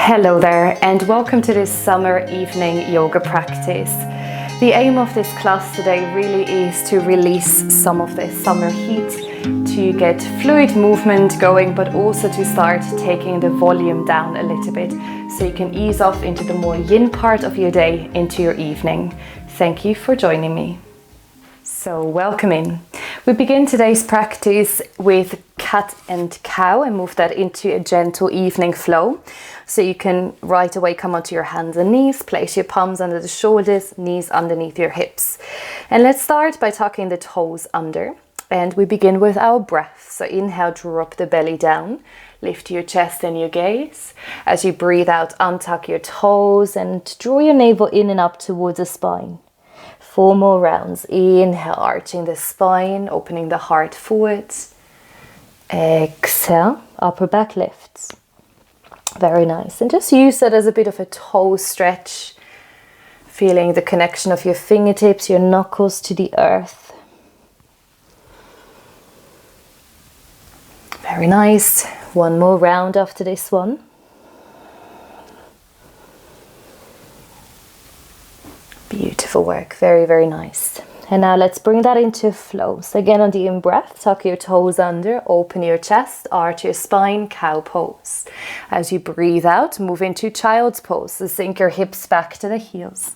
Hello there, and welcome to this summer evening yoga practice. The aim of this class today really is to release some of the summer heat, to get fluid movement going, but also to start taking the volume down a little bit so you can ease off into the more yin part of your day, into your evening. Thank you for joining me. So welcome in. We begin today's practice with cat and cow and move that into a gentle evening flow. So you can right away come onto your hands and knees, place your palms under the shoulders, knees underneath your hips. And let's start by tucking the toes under. And we begin with our breath. So inhale, drop the belly down, lift your chest and your gaze. As you breathe out, untuck your toes and draw your navel in and up towards the spine. 4 more rounds. Inhale, arching the spine, opening the heart forwards. Exhale, upper back lifts. Very nice. And just use that as a bit of a toe stretch. Feeling the connection of your fingertips, your knuckles to the earth. Very nice. 1 more round after this one. Beautiful work. Very, very nice. And now let's bring that into flow. So again, on the in-breath, tuck your toes under, open your chest, arch your spine, cow pose. As you breathe out, move into child's pose. So sink your hips back to the heels.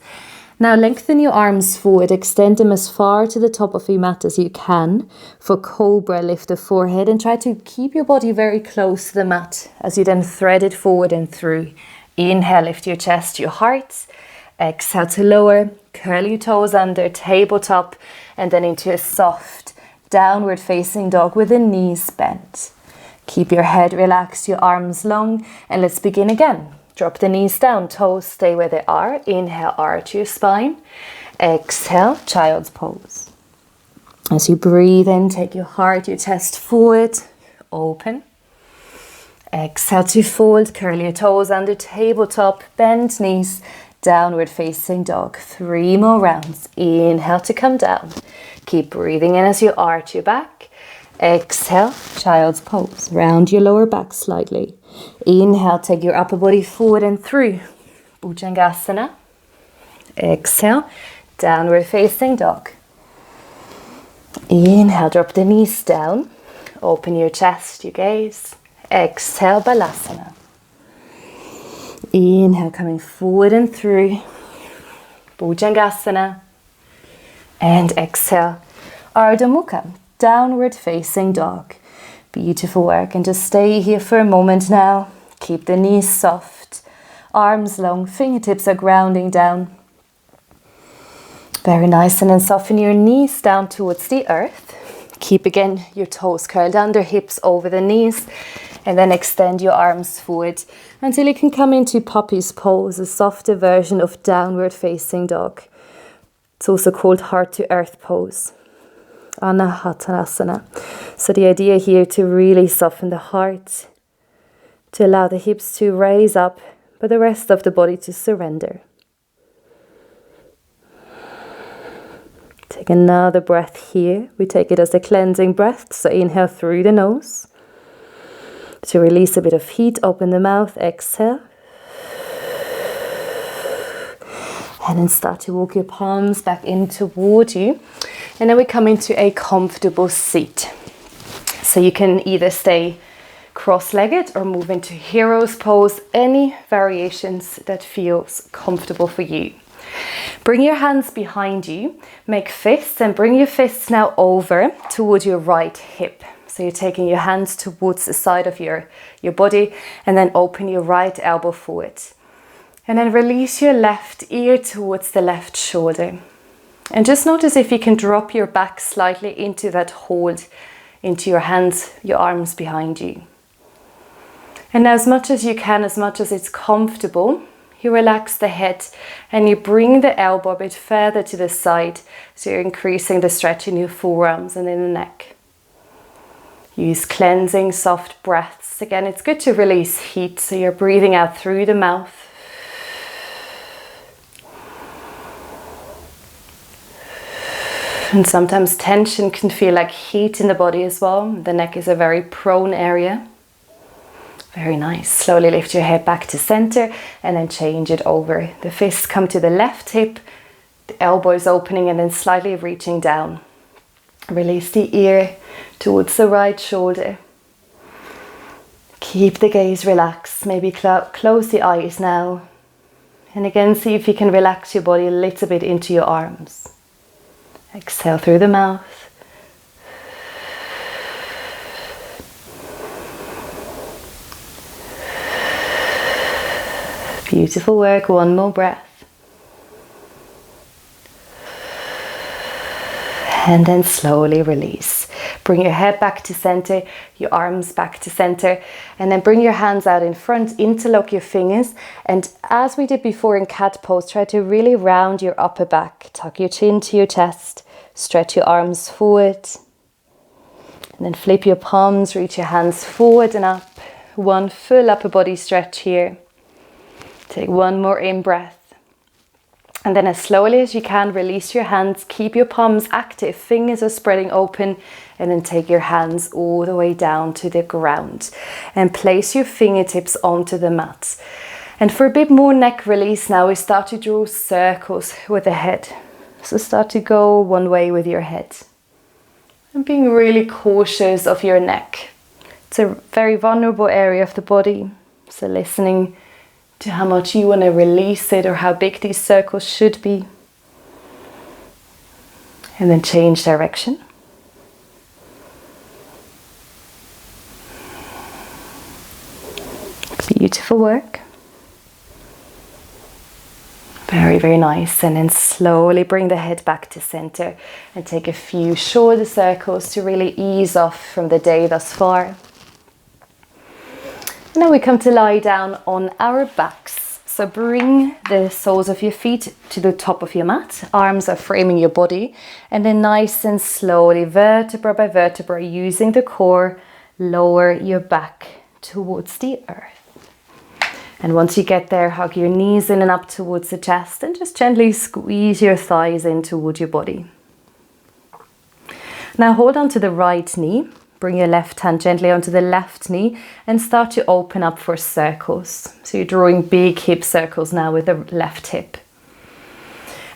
Now lengthen your arms forward, extend them as far to the top of your mat as you can. For cobra, lift the forehead and try to keep your body very close to the mat as you then thread it forward and through. Inhale, lift your chest, your heart. Exhale to lower, curl your toes under, tabletop, and then into a soft downward facing dog with the knees bent. Keep your head relaxed, your arms long, and let's begin again. Drop the knees down, toes stay where they are. Inhale, arch your spine. Exhale, child's pose. As you breathe in, take your heart, your chest forward, open. Exhale to fold, curl your toes under, tabletop, bend knees, downward facing dog. 3 more rounds. Inhale to come down. Keep breathing in as you arch your back. Exhale, child's pose. Round your lower back slightly. Inhale, take your upper body forward and through. Bhujangasana. Exhale, downward facing dog. Inhale, drop the knees down. Open your chest, your gaze. Exhale, Balasana. Inhale, coming forward and through. Bhujangasana. And exhale, Ardha Mukha, downward facing dog. Beautiful work. And just stay here for a moment now. Keep the knees soft, arms long, fingertips are grounding down. Very nice. And then soften your knees down towards the earth. Keep again your toes curled under, hips over the knees. And then extend your arms forward until you can come into puppy's pose, a softer version of downward facing dog. It's also called heart to earth pose. Anahatanasana. So the idea here to really soften the heart, to allow the hips to raise up, but the rest of the body to surrender. Take another breath here. We take it as a cleansing breath. So inhale through the nose. To release a bit of heat, open the mouth, exhale. And then start to walk your palms back in toward you. And then we come into a comfortable seat. So you can either stay cross-legged or move into hero's pose, any variations that feels comfortable for you. Bring your hands behind you, make fists, and bring your fists now over toward your right hip. So you're taking your hands towards the side of your body and then open your right elbow forward. And then release your left ear towards the left shoulder. And just notice if you can drop your back slightly into that hold, into your hands, your arms behind you. And as much as you can, as much as it's comfortable, you relax the head and you bring the elbow a bit further to the side. So you're increasing the stretch in your forearms and in the neck. Use cleansing, soft breaths. Again, it's good to release heat, so you're breathing out through the mouth. And sometimes tension can feel like heat in the body as well. The neck is a very prone area. Very nice. Slowly lift your head back to center and then change it over. The fists come to the left hip, the elbows opening and then slightly reaching down. Release the ear towards the right shoulder. Keep the gaze relaxed. Maybe close the eyes now. And again, see if you can relax your body a little bit into your arms. Exhale through the mouth. Beautiful work. One more breath. And then slowly release. Bring your head back to center, your arms back to center, and then bring your hands out in front, interlock your fingers. And as we did before in cat pose, try to really round your upper back. Tuck your chin to your chest, stretch your arms forward. And then flip your palms, reach your hands forward and up. One full upper body stretch here. Take one more in-breath. And then as slowly as you can, release your hands, keep your palms active, fingers are spreading open, and then take your hands all the way down to the ground. And place your fingertips onto the mat. And for a bit more neck release now, we start to draw circles with the head. So start to go one way with your head. And being really cautious of your neck. It's a very vulnerable area of the body. So listening to how much you want to release it or how big these circles should be. And then change direction. Beautiful work. Very, very nice. And then slowly bring the head back to center and take a few shorter circles to really ease off from the day thus far. Now we come to lie down on our backs. So bring the soles of your feet to the top of your mat. Arms are framing your body. And then nice and slowly, vertebra by vertebra, using the core, lower your back towards the earth. And once you get there, hug your knees in and up towards the chest and just gently squeeze your thighs in toward your body. Now hold on to the right knee. Bring your left hand gently onto the left knee and start to open up for circles. So you're drawing big hip circles now with the left hip.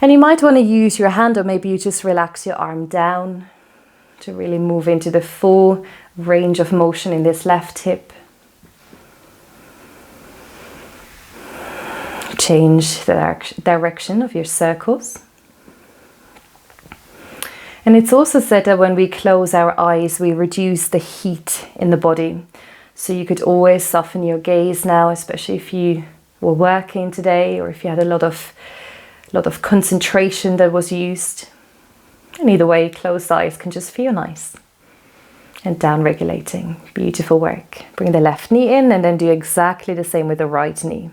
And you might want to use your hand, or maybe you just relax your arm down to really move into the full range of motion in this left hip. Change the direction of your circles. And it's also said that when we close our eyes, we reduce the heat in the body. So you could always soften your gaze now, especially if you were working today or if you had a lot of concentration that was used. And either way, closed eyes can just feel nice. And down regulating. Beautiful work. Bring the left knee in and then do exactly the same with the right knee.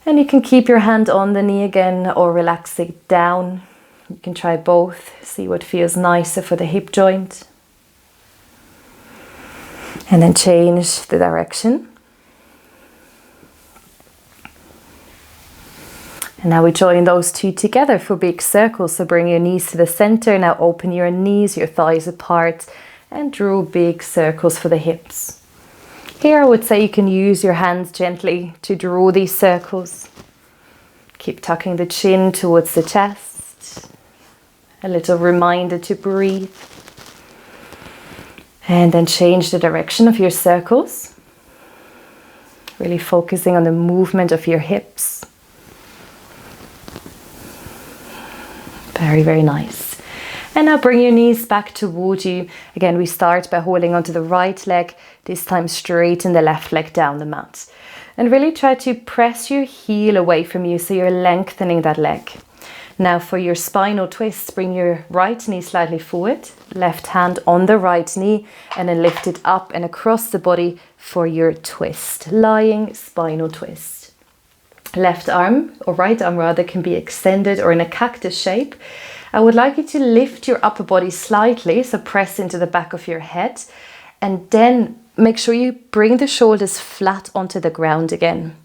And you can keep your hand on the knee again or relax it down. You can try both, see what feels nicer for the hip joint. And then change the direction. And now we join those two together for big circles. So bring your knees to the center. Now open your knees, your thighs apart, and draw big circles for the hips. Here I would say you can use your hands gently to draw these circles. Keep tucking the chin towards the chest. A little reminder to breathe. And then change the direction of your circles. Really focusing on the movement of your hips. Very, very nice. And now bring your knees back towards you. Again, we start by holding onto the right leg, this time straighten the left leg down the mat. And really try to press your heel away from you so you're lengthening that leg. Now for your spinal twist, bring your right knee slightly forward, left hand on the right knee, and then lift it up and across the body for your twist, lying spinal twist. Left arm, or right arm rather, can be extended or in a cactus shape. I would like you to lift your upper body slightly, so press into the back of your head, and then make sure you bring the shoulders flat onto the ground again.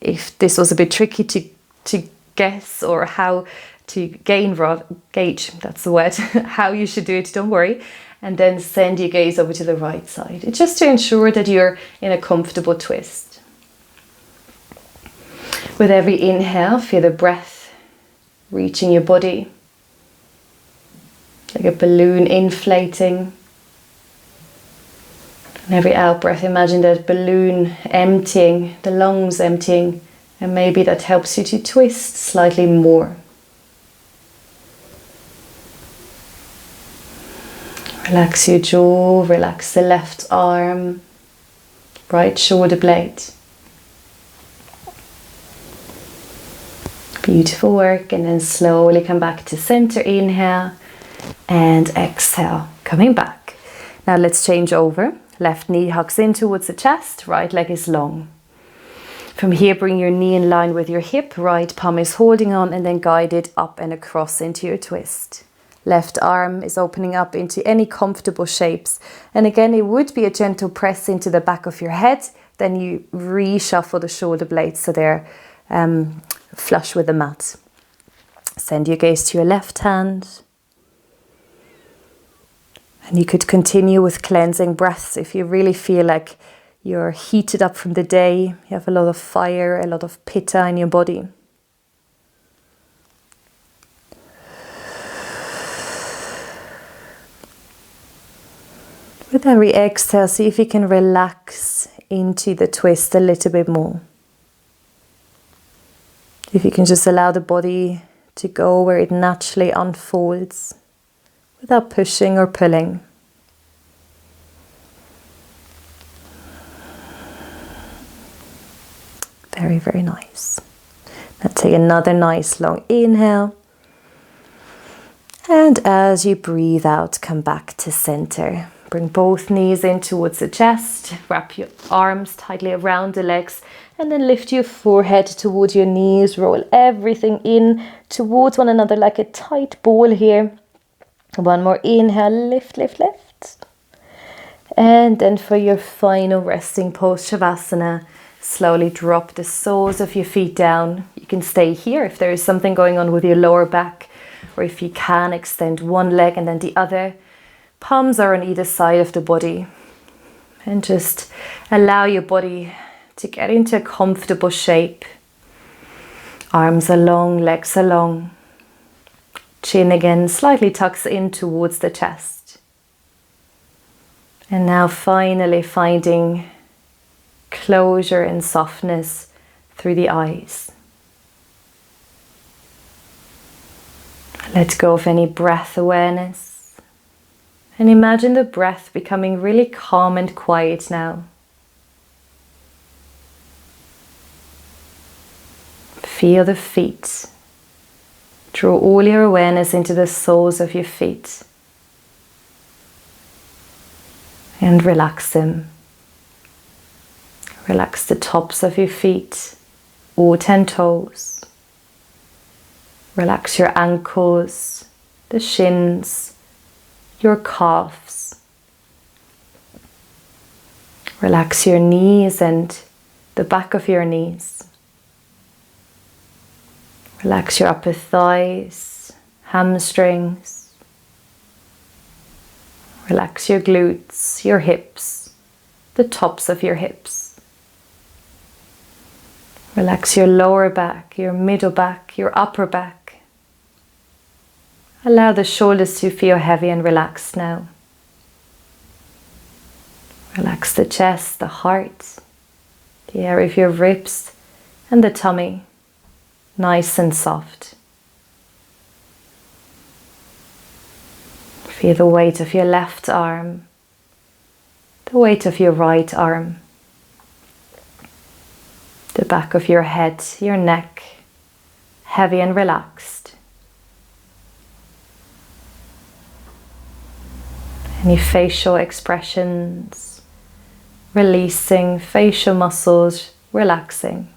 If this was a bit tricky to guess or how to gauge, that's the word, how you should do it, don't worry. and then send your gaze over to the right side. It's just to ensure that you're in a comfortable twist. With every inhale, feel the breath reaching your body, like a balloon inflating. And every out breath, imagine that balloon emptying, the lungs emptying, and maybe that helps you to twist slightly more. Relax your jaw, relax the left arm, right shoulder blade. Beautiful work, and then slowly come back to center, inhale and exhale, coming back. Now let's change over. Left knee hugs in towards the chest, right leg is long. From here, bring your knee in line with your hip, right palm is holding on, and then guide it up and across into your twist. Left arm is opening up into any comfortable shapes. And again, it would be a gentle press into the back of your head. Then you reshuffle the shoulder blades so they're flush with the mat. Send your gaze to your left hand. And you could continue with cleansing breaths if you really feel like you're heated up from the day. You have a lot of fire, a lot of pitta in your body. With every exhale, see if you can relax into the twist a little bit more. If you can just allow the body to go where it naturally unfolds without pushing or pulling. Very, very nice. Now take another nice long inhale. And as you breathe out, come back to center. Bring both knees in towards the chest. Wrap your arms tightly around the legs. And then lift your forehead towards your knees. Roll everything in towards one another like a tight ball here. One more inhale, lift, lift, lift. And then for your final resting pose, Shavasana, slowly drop the soles of your feet down. You can stay here if there is something going on with your lower back, or if you can, extend one leg and then the other. Palms are on either side of the body. And just allow your body to get into a comfortable shape. Arms are long, legs are long. Chin again slightly tucks in towards the chest. And now finally finding closure and softness through the eyes. Let go of any breath awareness. And imagine the breath becoming really calm and quiet now. Feel the feet. Draw all your awareness into the soles of your feet. And relax them. Relax the tops of your feet, all 10 toes. Relax your ankles, the shins, your calves. Relax your knees and the back of your knees. Relax your upper thighs, hamstrings. Relax your glutes, your hips, the tops of your hips. Relax your lower back, your middle back, your upper back. Allow the shoulders to feel heavy and relaxed now. Relax the chest, the heart, the area of your ribs and the tummy. Nice and soft. Feel the weight of your left arm, the weight of your right arm, the back of your head, your neck, heavy and relaxed. Any facial expressions, releasing facial muscles, relaxing.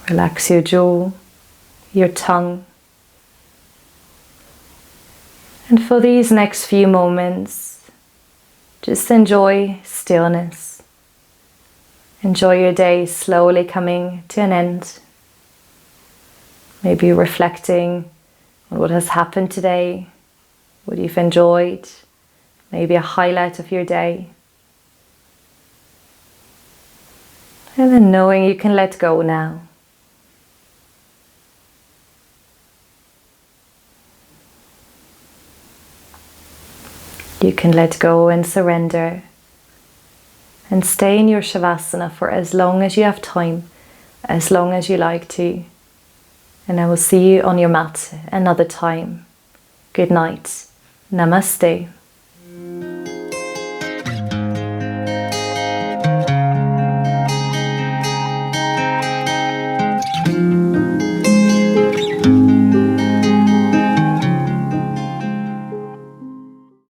Relax your jaw, your tongue. And for these next few moments, just enjoy stillness. Enjoy your day slowly coming to an end. Maybe reflecting on what has happened today, what you've enjoyed, maybe a highlight of your day. And then knowing you can let go now. You can let go and surrender and stay in your Shavasana for as long as you have time, as long as you like to. And I will see you on your mat another time. Good night. Namaste.